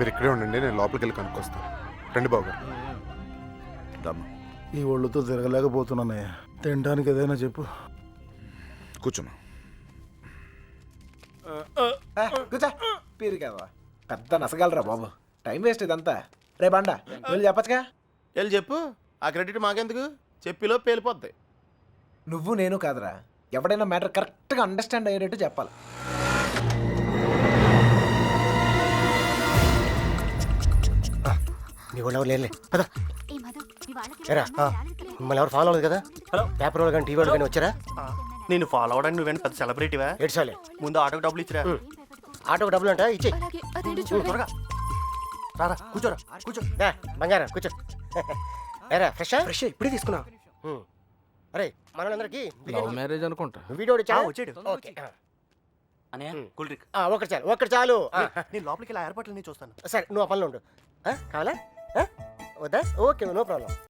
మీరు ఇక్కడే ఉండండి, నేను లోపలికి వెళ్ళి కనుక్కొస్తాను. రండి బాబు గారు. దమ్ము ఈ ఒళ్ళుతో తిరగలేకపోతున్నానయ్యా. తినడానికి ఏదైనా చెప్పు. కూర్చున్నా. కూర్చో పీరు కదా పెద్ద నసగలరా బాబు. టైం వేస్ట్ ఇదంతా. రే బండ వెళ్ళి చెప్పచ్చుగా. వెళ్ళి చెప్పు. ఆ క్రెడిట్ మాకెందుకు? చెప్పిలో పేలిపోద్ది. నువ్వు నేను కాదురా, ఎవడైనా మ్యాటర్ కరెక్ట్గా అండర్స్టాండ్ అయ్యేటట్టు చెప్పాలి. నీ వాళ్ళు ఎవరు లేరులే పద. ఎరా మిమ్మల్ని ఎవరు ఫాలో అవ్వలేదు కదా? పేపర్ వాళ్ళు కానీ టీవీ వాళ్ళు కానీ వచ్చారా? నేను ఫాలో అవడానికి నువ్వేంటి పెద్ద సెలబ్రిటీవా? ఏడ్చాలే. ముందు ఆటోకి డబ్బులు ఇచ్చిరా. ఆటోకి డబ్బులు అంట ఇచ్చే. త్వరగా రారా, కూర్చోరా, కూర్చో. బంగారం కూర్చో. ఎరా ఫ్రెష్ ఫ్రెష్ ఇప్పుడే తీసుకున్నా. అరే మనందరికి లవ్ మ్యారేజ్ అనుకుంటా. వీడియో వచ్చాడు. ఓకే ఒకటి చాలు, ఒకటి చాలు. నేను లోపలికి ఇలా ఏర్పాట్లు చూస్తాను. సరే నువ్వు ఆ పనిలో ఉండు. కావాలా వద్దా? Okay no problem.